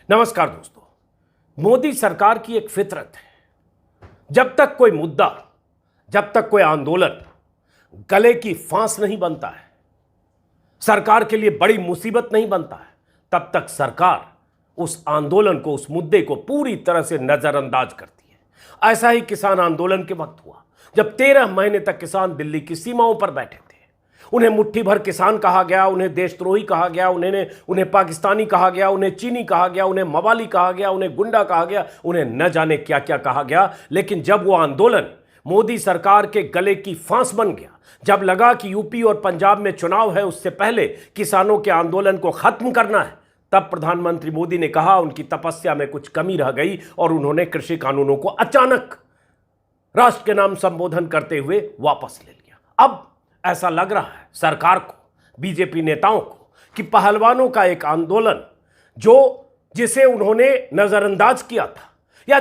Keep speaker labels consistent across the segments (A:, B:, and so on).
A: नमस्कार दोस्तों। मोदी सरकार की एक फितरत है, जब तक कोई मुद्दा, जब तक कोई आंदोलन गले की फांस नहीं बनता है, सरकार के लिए बड़ी मुसीबत नहीं बनता है, तब तक सरकार उस आंदोलन को, उस मुद्दे को पूरी तरह से नजरअंदाज करती है। ऐसा ही किसान आंदोलन के वक्त हुआ, जब 13 महीने तक किसान दिल्ली की सीमाओं पर बैठे थे। उन्हें मुट्ठी भर किसान कहा गया, उन्हें देशद्रोही कहा गया, उन्हें पाकिस्तानी कहा गया, उन्हें चीनी कहा गया, उन्हें मवाली कहा गया, उन्हें गुंडा कहा गया, उन्हें न जाने क्या क्या कहा गया। लेकिन जब वो आंदोलन मोदी सरकार के गले की फांस बन गया, जब लगा कि यूपी और पंजाब में चुनाव है, उससे पहले किसानों के आंदोलन को खत्म करना है, तब प्रधानमंत्री मोदी ने कहा उनकी तपस्या में कुछ कमी रह गई और उन्होंने कृषि कानूनों को अचानक राष्ट्र के नाम संबोधन करते हुए वापस ले लिया। अब ऐसा लग रहा है सरकार को, बीजेपी नेताओं को, कि पहलवानों का एक आंदोलन जिसे उन्होंने नजरअंदाज किया था, या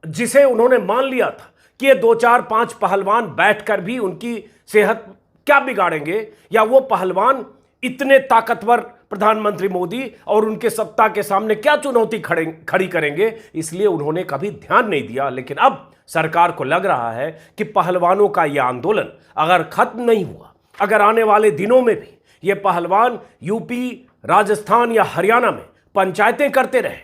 A: जिसे उन्होंने मान लिया था कि ये 2-4-5 पहलवान बैठकर भी उनकी सेहत क्या बिगाड़ेंगे, या वो पहलवान इतने ताकतवर प्रधानमंत्री मोदी और उनके सत्ता के सामने क्या चुनौती खड़ी करेंगे, इसलिए उन्होंने कभी ध्यान नहीं दिया। लेकिन अब सरकार को लग रहा है कि पहलवानों का यह आंदोलन अगर खत्म नहीं हुआ, अगर आने वाले दिनों में भी ये पहलवान यूपी, राजस्थान या हरियाणा में पंचायतें करते रहे,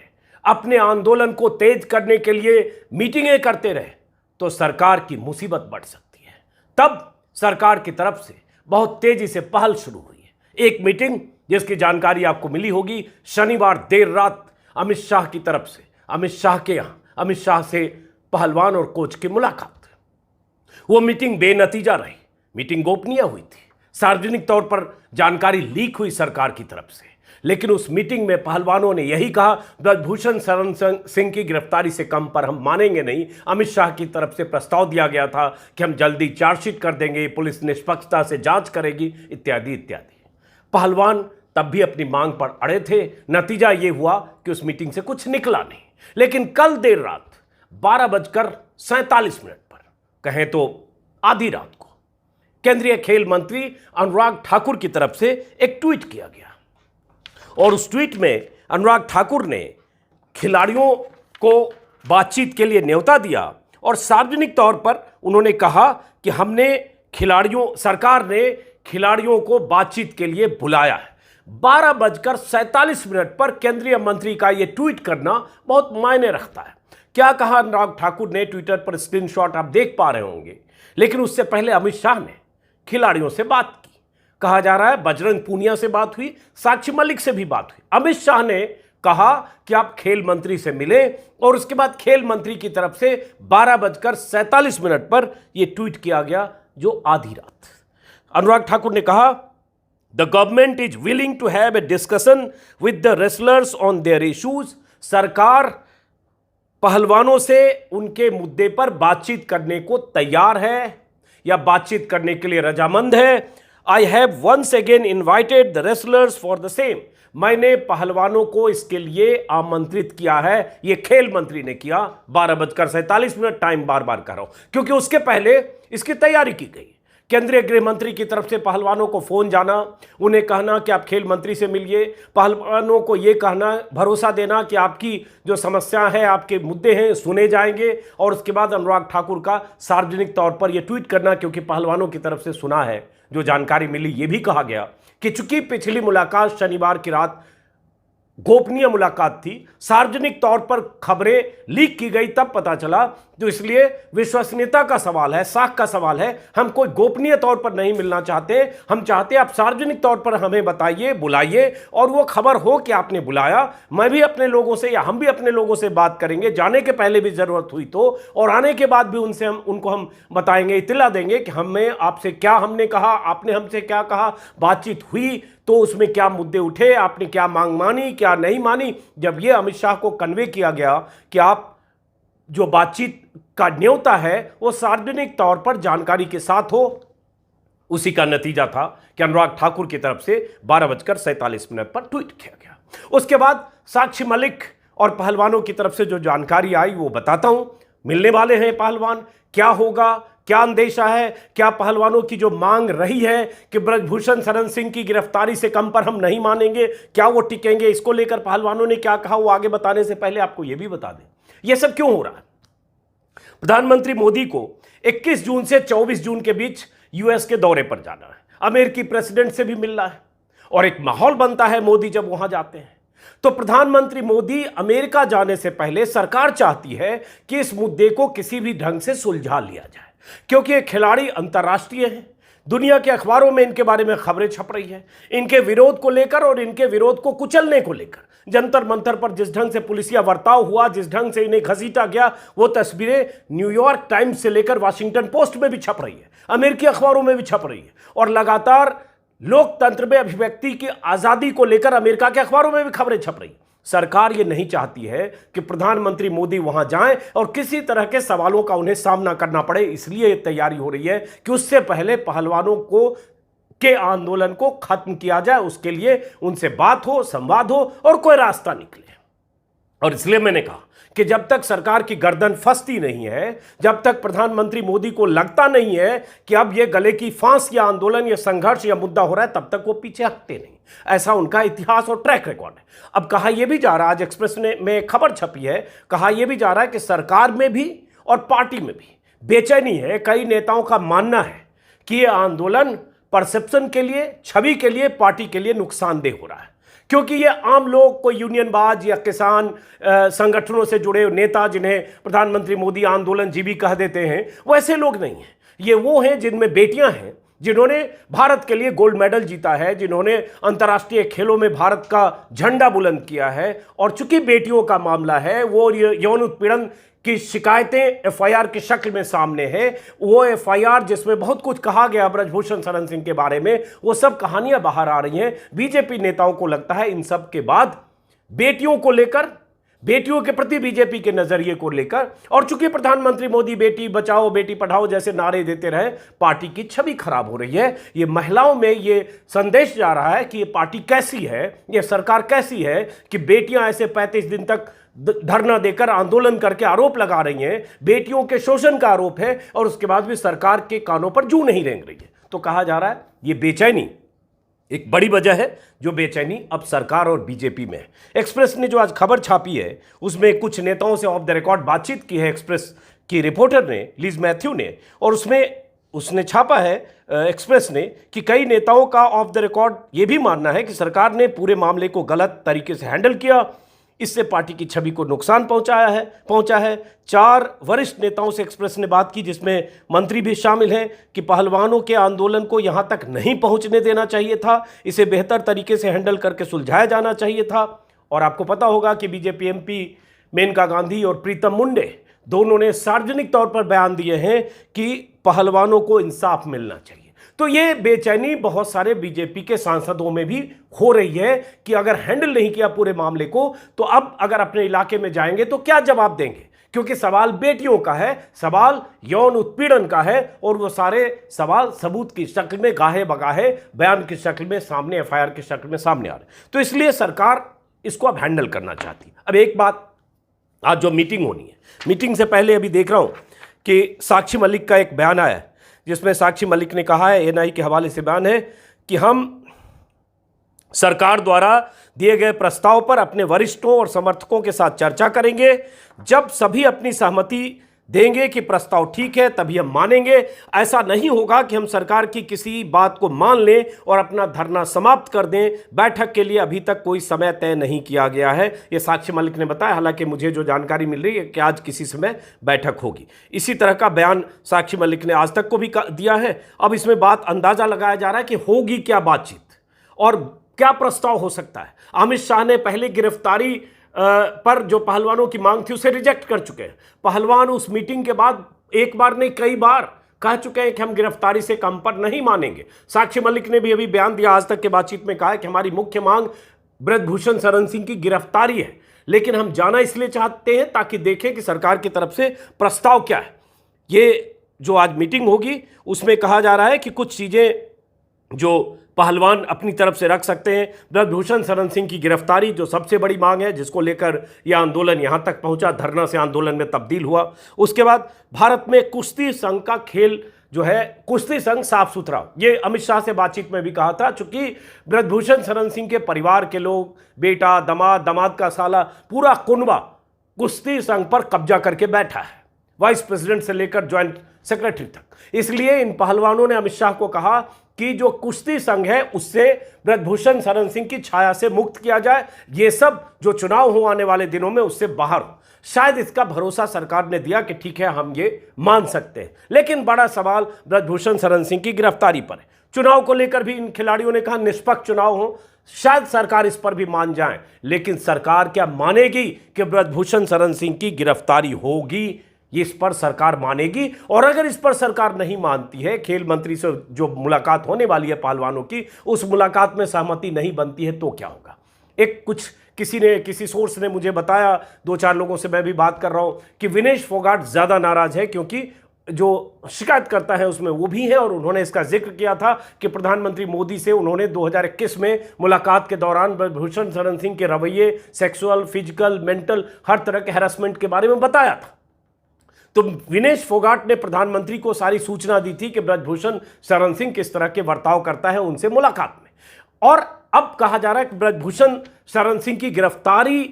A: अपने आंदोलन को तेज करने के लिए मीटिंगें करते रहे, तो सरकार की मुसीबत बढ़ सकती है। तब सरकार की तरफ से बहुत तेजी से पहल शुरू हुई है। एक मीटिंग जिसकी जानकारी आपको मिली होगी, शनिवार देर रात अमित शाह की तरफ से, अमित शाह से पहलवान और कोच की मुलाकात। वो मीटिंग बेनतीजा रही, मीटिंग गोपनीय हुई थी, सार्वजनिक तौर पर जानकारी लीक हुई सरकार की तरफ से। लेकिन उस मीटिंग में पहलवानों ने यही कहा, ब्रजभूषण शरण सिंह की गिरफ्तारी से कम पर हम मानेंगे नहीं। अमित शाह की तरफ से प्रस्ताव दिया गया था कि हम जल्दी चार्जशीट कर देंगे, पुलिस निष्पक्षता से जांच करेगी, इत्यादि इत्यादि। पहलवान तब भी अपनी मांग पर अड़े थे। नतीजा यह हुआ कि उस मीटिंग से कुछ निकला नहीं। लेकिन कल देर रात 12:47 पर, कहें तो आधी रात को, केंद्रीय खेल मंत्री अनुराग ठाकुर की तरफ से एक ट्वीट किया गया और उस ट्वीट में अनुराग ठाकुर ने खिलाड़ियों को बातचीत के लिए न्योता दिया और सार्वजनिक तौर पर उन्होंने कहा कि सरकार ने खिलाड़ियों को बातचीत के लिए बुलाया है। 12:47 पर केंद्रीय मंत्री का यह ट्वीट करना बहुत मायने रखता है। क्या कहा अनुराग ठाकुर ने, ट्विटर पर स्क्रीनशॉट आप देख पा रहे होंगे। लेकिन उससे पहले अमित शाह ने खिलाड़ियों से बात की। कहा जा रहा है बजरंग पूनिया से बात हुई, साक्षी मलिक से भी बात हुई। अमित शाह ने कहा कि आप खेल मंत्री से मिले और उसके बाद खेल मंत्री की तरफ से 12:47 पर यह ट्वीट किया गया, जो आधी रात। अनुराग ठाकुर ने कहा, the government is willing to have a discussion with the wrestlers on their issues. सरकार पहलवानों से उनके मुद्दे पर बातचीत करने को तैयार है या बातचीत करने के लिए रजामंद है। I have once again invited the wrestlers for the same. मैंने पहलवानों को इसके लिए आमंत्रित किया है, यह खेल मंत्री ने किया। 12:47, टाइम बार बार कर रहा हूं क्योंकि उसके पहले इसकी तैयारी की गई। केंद्रीय गृह मंत्री की तरफ से पहलवानों को फोन जाना, उन्हें कहना कि आप खेल मंत्री से मिलिए, पहलवानों को यह कहना, भरोसा देना कि आपकी जो समस्या है, आपके मुद्दे हैं, सुने जाएंगे। और उसके बाद अनुराग ठाकुर का सार्वजनिक तौर पर यह ट्वीट करना, क्योंकि पहलवानों की तरफ से सुना है, जो जानकारी मिली, यह भी कहा गया कि चूंकि पिछली मुलाकात शनिवार की रात गोपनीय मुलाकात थी, सार्वजनिक तौर पर खबरें लीक की गई, तब पता चला, तो इसलिए विश्वसनीयता का सवाल है, साख का सवाल है। हम कोई गोपनीय तौर पर नहीं मिलना चाहते, हम चाहते आप सार्वजनिक तौर पर हमें बताइए, बुलाइए, और वो खबर हो कि आपने बुलाया। मैं भी अपने लोगों से या हम भी अपने लोगों से बात करेंगे, जाने के पहले भी जरूरत हुई तो, और आने के बाद भी उनको हम बताएंगे, इत्तला देंगे कि हमने कहा, आपने हमसे क्या कहा, बातचीत हुई तो उसमें क्या मुद्दे उठे, आपने क्या मांग मानी, क्या नहीं मानी। जब यह अमित शाह को कन्वे किया गया कि आप जो बातचीत का न्योता है वो सार्वजनिक तौर पर जानकारी के साथ हो, उसी का नतीजा था कि अनुराग ठाकुर की तरफ से 12:47 पर ट्वीट किया गया। उसके बाद साक्षी मलिक और पहलवानों की तरफ से जो जानकारी आई वो बताता हूं। मिलने वाले हैं पहलवान, क्या होगा, क्या अंदेशा है? क्या पहलवानों की जो मांग रही है कि ब्रजभूषण शरण सिंह की गिरफ्तारी से कम पर हम नहीं मानेंगे, क्या वो टिकेंगे? इसको लेकर पहलवानों ने क्या कहा, वो आगे बताने से पहले आपको यह भी बता दें यह सब क्यों हो रहा है। प्रधानमंत्री मोदी को 21 जून से 24 जून के बीच यूएस के दौरे पर जाना है, अमेरिकी प्रेसिडेंट से भी मिलना है, और एक माहौल बनता है मोदी जब वहां जाते हैं। तो प्रधानमंत्री मोदी अमेरिका जाने से पहले सरकार चाहती है कि इस मुद्दे को किसी भी ढंग से सुलझा लिया जाए, क्योंकि ये खिलाड़ी अंतर्राष्ट्रीय हैं। दुनिया के अखबारों में इनके बारे में खबरें छप रही है, इनके विरोध को लेकर और इनके विरोध को कुचलने को लेकर। जंतर मंतर पर जिस ढंग से पुलिसिया बर्ताव हुआ, जिस ढंग से इन्हें घसीटा गया, वो तस्वीरें न्यूयॉर्क टाइम्स से लेकर वाशिंगटन पोस्ट में भी छप रही है, अमेरिकी अखबारों में भी छप रही है, और लगातार लोकतंत्र में अभिव्यक्ति की आजादी को लेकर अमेरिका के अखबारों में भी खबरें छप रही। सरकार ये नहीं चाहती है कि प्रधानमंत्री मोदी वहां जाएं और किसी तरह के सवालों का उन्हें सामना करना पड़े, इसलिए तैयारी हो रही है कि उससे पहले पहलवानों को के आंदोलन को खत्म किया जाए, उसके लिए उनसे बात हो, संवाद हो और कोई रास्ता निकले। और इसलिए मैंने कहा कि जब तक सरकार की गर्दन फंसती नहीं है, जब तक प्रधानमंत्री मोदी को लगता नहीं है कि अब यह गले की फांस या आंदोलन या संघर्ष या मुद्दा हो रहा है, तब तक वो पीछे हटते नहीं। ऐसा उनका इतिहास और ट्रैक रिकॉर्ड है। अब कहा यह भी जा रहा है, आज एक्सप्रेस में खबर छपी है, कहा यह भी जा रहा है कि सरकार में भी और पार्टी में भी बेचैनी है। कई नेताओं का मानना है कि यह आंदोलन परसेप्शन के लिए, छवि के लिए, पार्टी के लिए नुकसानदेह हो रहा है, क्योंकि ये आम लोग, कोई यूनियनबाज या किसान संगठनों से जुड़े नेता जिन्हें प्रधानमंत्री मोदी आंदोलन जीवी कह देते हैं, वैसे लोग नहीं हैं। ये वो हैं जिनमें बेटियां हैं, जिन्होंने भारत के लिए गोल्ड मेडल जीता है, जिन्होंने अंतर्राष्ट्रीय खेलों में भारत का झंडा बुलंद किया है। और चूंकि बेटियों का मामला है, वो यौन उत्पीड़न की शिकायतें एफआईआर की शक्ल में सामने है, वो एफआईआर जिसमें बहुत कुछ कहा गया ब्रजभूषण शरण सिंह के बारे में, वो सब कहानियां बाहर आ रही हैं। बीजेपी नेताओं को लगता है इन सब के बाद बेटियों को लेकर, बेटियों के प्रति बीजेपी के नजरिए को लेकर, और चूंकि प्रधानमंत्री मोदी बेटी बचाओ बेटी पढ़ाओ जैसे नारे देते रहे, पार्टी की छवि खराब हो रही है। ये महिलाओं में ये संदेश जा रहा है कि ये पार्टी कैसी है, ये सरकार कैसी है कि बेटियां ऐसे 35 दिन तक धरना देकर आंदोलन करके आरोप लगा रही हैं, बेटियों के शोषण का आरोप है, और उसके बाद भी सरकार के कानों पर जूं नहीं रेंग रही है। तो कहा जा रहा है ये बेचैनी एक बड़ी वजह है, जो बेचैनी अब सरकार और बीजेपी में है। एक्सप्रेस ने जो आज खबर छापी है, उसमें कुछ नेताओं से ऑफ द रिकॉर्ड बातचीत की है एक्सप्रेस की रिपोर्टर ने, लिज मैथ्यू ने, और उसने छापा है एक्सप्रेस ने कि कई नेताओं का ऑफ द रिकॉर्ड ये भी मानना है कि सरकार ने पूरे मामले को गलत तरीके से हैंडल किया, इससे पार्टी की छवि को नुकसान पहुंचा है। 4 वरिष्ठ नेताओं से एक्सप्रेस ने बात की, जिसमें मंत्री भी शामिल हैं, कि पहलवानों के आंदोलन को यहां तक नहीं पहुंचने देना चाहिए था, इसे बेहतर तरीके से हैंडल करके सुलझाया जाना चाहिए था। और आपको पता होगा कि बीजेपी एमपी मेनका गांधी और प्रीतम मुंडे दोनों ने सार्वजनिक तौर पर बयान दिए हैं कि पहलवानों को इंसाफ मिलना चाहिए। तो ये बेचैनी बहुत सारे बीजेपी के सांसदों में भी हो रही है कि अगर हैंडल नहीं किया पूरे मामले को, तो अब अगर अपने इलाके में जाएंगे तो क्या जवाब देंगे, क्योंकि सवाल बेटियों का है, सवाल यौन उत्पीड़न का है, और वो सारे सवाल सबूत की शक्ल में, गाहे बगाहे बयान की शक्ल में सामने, एफआईआर की शक्ल में सामने आ रहे। तो इसलिए सरकार इसको अब हैंडल करना चाहती है। अब एक बात, आज जो मीटिंग होनी है, मीटिंग से पहले अभी देख रहा हूं कि साक्षी मलिक का एक बयान आया है, जिसमें साक्षी मलिक ने कहा है, एनआई के हवाले से बयान है, कि हम सरकार द्वारा दिए गए प्रस्ताव पर अपने वरिष्ठों और समर्थकों के साथ चर्चा करेंगे। जब सभी अपनी सहमति देंगे कि प्रस्ताव ठीक है, तभी हम मानेंगे। ऐसा नहीं होगा कि हम सरकार की किसी बात को मान लें और अपना धरना समाप्त कर दें। बैठक के लिए अभी तक कोई समय तय नहीं किया गया है, ये साक्षी मलिक ने बताया। हालांकि मुझे जो जानकारी मिल रही है कि आज किसी समय बैठक होगी। इसी तरह का बयान साक्षी मलिक ने आज तक को भी दिया है। अब इसमें बात अंदाजा लगाया जा रहा है कि होगी क्या बातचीत और क्या प्रस्ताव हो सकता है। अमित शाह ने पहले गिरफ्तारी पर जो पहलवानों की मांग थी उसे रिजेक्ट कर चुके हैं। पहलवान उस मीटिंग के बाद एक बार नहीं कई बार कह चुके हैं कि हम गिरफ्तारी से कम पर नहीं मानेंगे। साक्षी मलिक ने भी अभी बयान दिया, आज तक के बातचीत में कहा है कि हमारी मुख्य मांग ब्रजभूषण शरण सिंह की गिरफ्तारी है, लेकिन हम जाना इसलिए चाहते हैं ताकि देखें कि सरकार की तरफ से प्रस्ताव क्या है। ये जो आज मीटिंग होगी उसमें कहा जा रहा है कि कुछ चीजें जो पहलवान अपनी तरफ से रख सकते हैं। ब्रजभूषण शरण सिंह की गिरफ्तारी जो सबसे बड़ी मांग है, जिसको लेकर यह आंदोलन यहां तक पहुंचा, धरना से आंदोलन में तब्दील हुआ। उसके बाद भारत में कुश्ती संघ का खेल जो है, कुश्ती संघ साफ सुथरा, ये अमित शाह से बातचीत में भी कहा था। चूंकि ब्रजभूषण शरण सिंह के परिवार के लोग, बेटा, दामाद का साला, पूरा कुनबा कुश्ती संघ पर कब्जा करके बैठा है, वाइस प्रेसिडेंट से लेकर ज्वाइंट सेक्रेटरी तक। इसलिए इन पहलवानों ने अमित शाह को कहा कि जो कुश्ती संघ है उससे ब्रजभूषण शरण सिंह की छाया से मुक्त किया जाए, ये सब जो चुनाव हो आने वाले दिनों में उससे बाहर हो। शायद इसका भरोसा सरकार ने दिया कि ठीक है, हम ये मान सकते हैं। लेकिन बड़ा सवाल ब्रजभूषण शरण सिंह की गिरफ्तारी पर है। चुनाव को लेकर भी इन खिलाड़ियों ने कहा निष्पक्ष चुनाव हो, शायद सरकार इस पर भी मान जाए। लेकिन सरकार क्या मानेगी कि ब्रजभूषण शरण सिंह की गिरफ्तारी होगी? इस पर सरकार मानेगी? और अगर इस पर सरकार नहीं मानती है, खेल मंत्री से जो मुलाकात होने वाली है पहलवानों की, उस मुलाकात में सहमति नहीं बनती है, तो क्या होगा? किसी सोर्स ने मुझे बताया, 2-4 लोगों से मैं भी बात कर रहा हूं, कि विनेश फोगाट ज्यादा नाराज है, क्योंकि जो शिकायत करता है उसमें वो भी है। और उन्होंने इसका जिक्र किया था कि प्रधानमंत्री मोदी से उन्होंने 2021 में मुलाकात के दौरान ब्रजभूषण शरण सिंह के रवैये, सेक्सुअल, फिजिकल, मेंटल, हर तरह के हैरेसमेंट के बारे में बताया था। तो विनेश फोगाट ने प्रधानमंत्री को सारी सूचना दी थी कि ब्रजभूषण शरण सिंह किस तरह के बर्ताव करता है उनसे मुलाकात में। और अब कहा जा रहा है कि ब्रजभूषण शरण सिंह की गिरफ्तारी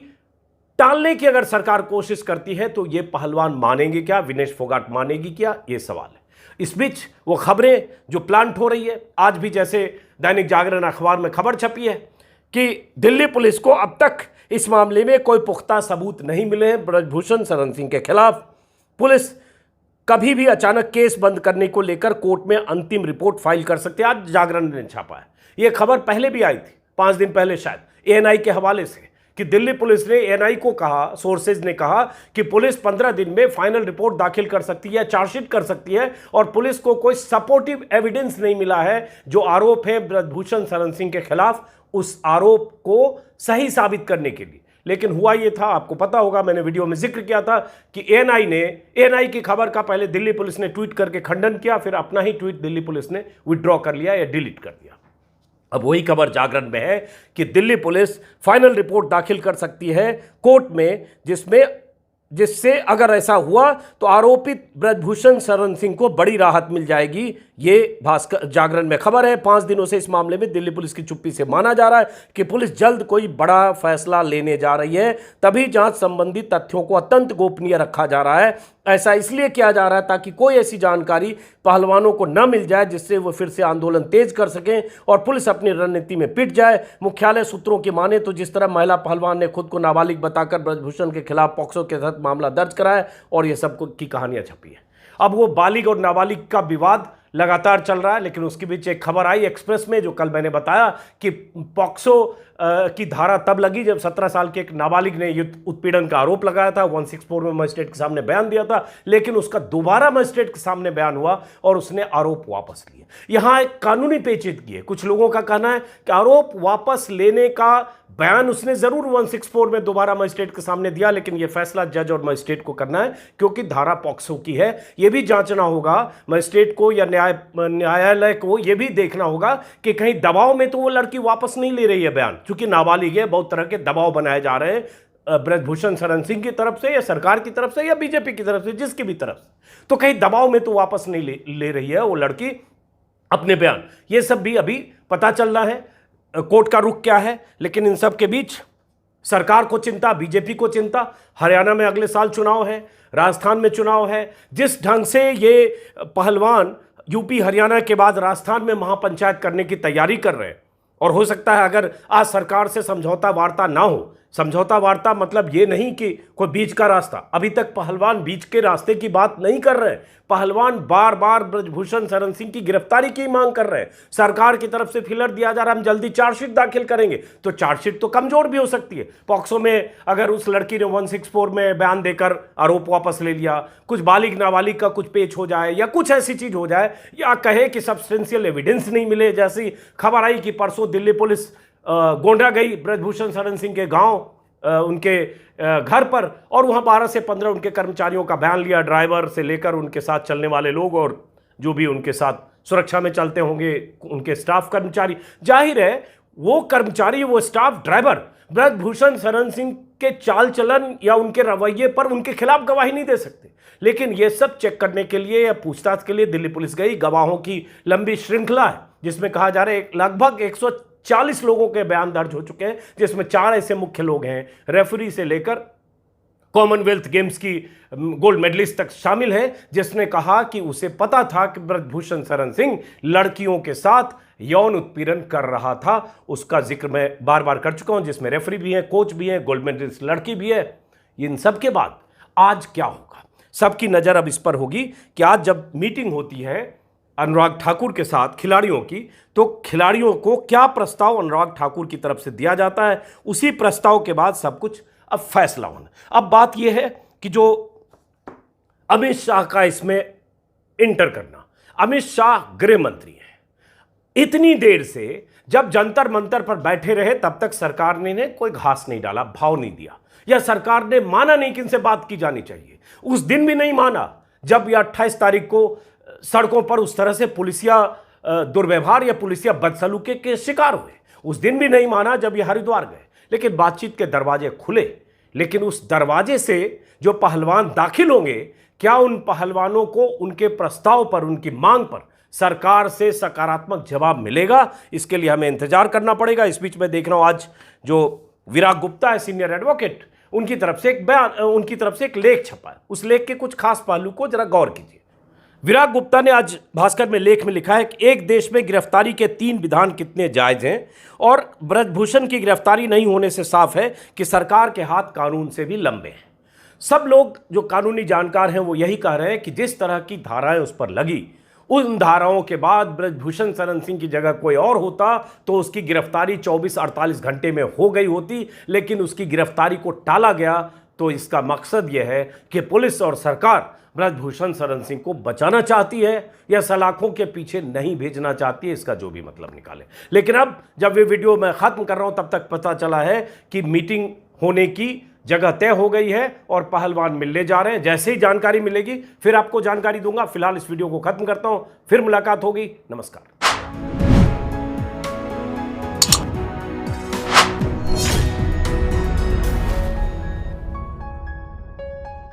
A: टालने की अगर सरकार कोशिश करती है तो ये पहलवान मानेंगे क्या, विनेश फोगाट मानेगी क्या, ये सवाल है। इस बीच वो खबरें जो प्लांट हो रही है, आज भी जैसे दैनिक जागरण अखबार में खबर छपी है कि दिल्ली पुलिस को अब तक इस मामले में कोई पुख्ता सबूत नहीं मिले हैं ब्रजभूषण शरण सिंह के खिलाफ। पुलिस कभी भी अचानक केस बंद करने को लेकर कोर्ट में अंतिम रिपोर्ट फाइल कर सकती है। आज जागरण ने छापा है, यह खबर पहले भी आई थी, 5 दिन पहले शायद, एएनआई के हवाले से, कि दिल्ली पुलिस ने एएनआई को कहा, सोर्सेज ने कहा कि पुलिस 15 दिन में फाइनल रिपोर्ट दाखिल कर सकती है, चार्जशीट कर सकती है, और पुलिस को कोई सपोर्टिव एविडेंस नहीं मिला है जो आरोप है ब्रजभूषण शरण सिंह के खिलाफ, उस आरोप को सही साबित करने के लिए। लेकिन हुआ ये था, आपको पता होगा, मैंने वीडियो में जिक्र किया था कि एएनआई की खबर का पहले दिल्ली पुलिस ने ट्वीट करके खंडन किया, फिर अपना ही ट्वीट दिल्ली पुलिस ने विड्रॉ कर लिया या डिलीट कर दिया। अब वही खबर जागरण में है कि दिल्ली पुलिस फाइनल रिपोर्ट दाखिल कर सकती है कोर्ट में, जिससे अगर ऐसा हुआ तो आरोपित ब्रजभूषण शरण सिंह को बड़ी राहत मिल जाएगी। ये भास्कर जागरण में खबर है। 5 दिनों से इस मामले में दिल्ली पुलिस की चुप्पी से माना जा रहा है कि पुलिस जल्द कोई बड़ा फैसला लेने जा रही है, तभी जांच संबंधी तथ्यों को अत्यंत गोपनीय रखा जा रहा है। ऐसा इसलिए किया जा रहा है ताकि कोई ऐसी जानकारी पहलवानों को न मिल जाए जिससे वो फिर से आंदोलन तेज कर सकें और पुलिस अपनी रणनीति में पिट जाए। मुख्यालय सूत्रों की माने तो जिस तरह महिला पहलवान ने खुद को नाबालिग बताकर ब्रजभूषण के खिलाफ पॉक्सो के तहत मामला दर्ज कराया और ये सब की कहानियां छपी है। अब वो बालिग और नाबालिग का विवाद लगातार चल रहा है, लेकिन उसके बीच एक खबर आई एक्सप्रेस में, जो कल मैंने बताया कि पॉक्सो की धारा तब लगी जब 17 साल के एक नाबालिग ने युद्ध उत्पीड़न का आरोप लगाया था, 164 में मजिस्ट्रेट के सामने बयान दिया था, लेकिन उसका दोबारा मजिस्ट्रेट के सामने बयान हुआ और उसने आरोप वापस लिए। यहां एक कानूनी पेचीदगी है। कुछ लोगों का कहना है कि आरोप वापस लेने का बयान उसने जरूर 164 में दोबारा मजिस्ट्रेट के सामने दिया, लेकिन यह फैसला जज और मजिस्ट्रेट को करना है, क्योंकि धारा पॉक्सो की है। यह भी जांचना होगा मजिस्ट्रेट को या न्यायालय को, यह भी देखना होगा कि कहीं दबाव में तो वो लड़की वापस नहीं ले रही है बयान, क्योंकि नाबालिग है। बहुत तरह के दबाव बनाए जा रहे हैं ब्रजभूषण शरण सिंह की तरफ से या सरकार की तरफ से या बीजेपी की तरफ से, जिसकी भी तरफ से, तो कहीं दबाव में तो वापस नहीं ले रही है वो लड़की अपने बयान। ये सब भी अभी पता चल रहा है कोर्ट का रुख क्या है। लेकिन इन सब के बीच सरकार को चिंता, बीजेपी को चिंता, हरियाणा में अगले साल चुनाव है, राजस्थान में चुनाव है। जिस ढंग से ये पहलवान यूपी हरियाणा के बाद राजस्थान में महापंचायत करने की तैयारी कर रहे हैं, और हो सकता है अगर आज सरकार से समझौता वार्ता ना हो, समझौता वार्ता मतलब ये नहीं कि कोई बीच का रास्ता, अभी तक पहलवान बीच के रास्ते की बात नहीं कर रहे हैं। पहलवान बार बार ब्रजभूषण शरण सिंह की गिरफ्तारी की मांग कर रहे हैं। सरकार की तरफ से फिलर दिया जा रहा है हम जल्दी चार्जशीट दाखिल करेंगे, तो चार्जशीट तो कमजोर भी हो सकती है। पॉक्सो में अगर उस लड़की ने 164 में बयान देकर आरोप वापस ले लिया, कुछ बालिग नाबालिग का कुछ पेच हो जाए या कुछ ऐसी चीज हो जाए, या कहे कि सब्सटेंशियल एविडेंस नहीं मिले, जैसी खबर आई कि परसों दिल्ली पुलिस गोंडा गई ब्रजभूषण शरण सिंह के गांव, उनके घर पर, और वहां 12 से 15 उनके कर्मचारियों का बयान लिया, ड्राइवर से लेकर उनके साथ चलने वाले लोग और जो भी उनके साथ सुरक्षा में चलते होंगे उनके स्टाफ कर्मचारी। जाहिर है वो कर्मचारी, वो स्टाफ, ड्राइवर ब्रजभूषण शरण सिंह के चाल चलन या उनके रवैये पर उनके खिलाफ गवाही नहीं दे सकते। लेकिन ये सब चेक करने के लिए या पूछताछ के लिए दिल्ली पुलिस गई। गवाहों की लंबी श्रृंखला है जिसमें कहा जा रहा है लगभग 140 लोगों के बयान दर्ज हो चुके हैं, जिसमें 4 ऐसे मुख्य लोग हैं, रेफरी से लेकर कॉमनवेल्थ गेम्स की गोल्ड मेडलिस्ट तक शामिल है, जिसने कहा कि उसे पता था कि ब्रजभूषण शरण सिंह लड़कियों के साथ यौन उत्पीड़न कर रहा था। उसका जिक्र मैं बार बार कर चुका हूं, जिसमें रेफरी भी है, कोच भी है, गोल्ड मेडलिस्ट लड़की भी है। इन सब के बाद आज क्या होगा, सबकी नजर अब इस पर होगी कि आज जब मीटिंग होती है अनुराग ठाकुर के साथ खिलाड़ियों की, तो खिलाड़ियों को क्या प्रस्ताव अनुराग ठाकुर की तरफ से दिया जाता है। उसी प्रस्ताव के बाद सब कुछ अब फैसला होना। अब बात यह है कि जो अमित शाह का इसमें इंटर करना, अमित शाह गृह मंत्री है, इतनी देर से जब जंतर मंतर पर बैठे रहे तब तक सरकार ने कोई घास नहीं डाला, भाव नहीं दिया, या सरकार ने माना नहीं कि इनसे बात की जानी चाहिए। उस दिन भी नहीं माना जब यह 28 तारीख को सड़कों पर उस तरह से पुलिसिया दुर्व्यवहार या पुलिसिया बदसलूकी के शिकार हुए। उस दिन भी नहीं माना जब ये हरिद्वार गए। लेकिन बातचीत के दरवाजे खुले, लेकिन उस दरवाजे से जो पहलवान दाखिल होंगे, क्या उन पहलवानों को उनके प्रस्ताव पर, उनकी मांग पर सरकार से सकारात्मक जवाब मिलेगा? इसके लिए हमें इंतजार करना पड़ेगा। इस बीच में देख रहा हूं आज जो विराग गुप्ता है, सीनियर एडवोकेट, उनकी तरफ से एक बयान, उनकी तरफ से एक लेख छपा है। उस लेख के कुछ खास पहलू को जरा गौर कीजिए। विराग गुप्ता ने आज भास्कर में लेख में लिखा है कि एक देश में गिरफ्तारी के 3 विधान कितने जायज हैं, और ब्रजभूषण की गिरफ्तारी नहीं होने से साफ है कि सरकार के हाथ कानून से भी लंबे हैं। सब लोग जो कानूनी जानकार हैं वो यही कह रहे हैं कि जिस तरह की धाराएं उस पर लगी, उन धाराओं के बाद ब्रजभूषण शरण सिंह की जगह कोई और होता तो उसकी गिरफ्तारी 24-48 घंटे में हो गई होती। लेकिन उसकी गिरफ्तारी को टाला गया। तो इसका मकसद यह है कि पुलिस और सरकार ब्रजभूषण शरण सिंह को बचाना चाहती है या सलाखों के पीछे नहीं भेजना चाहती है, इसका जो भी मतलब निकाले। लेकिन अब जब ये वीडियो मैं खत्म कर रहा हूं तब तक पता चला है कि मीटिंग होने की जगह तय हो गई है और पहलवान मिलने जा रहे हैं। जैसे ही जानकारी मिलेगी फिर आपको जानकारी दूंगा। फिलहाल इस वीडियो को खत्म करता हूं, फिर मुलाकात होगी। नमस्कार।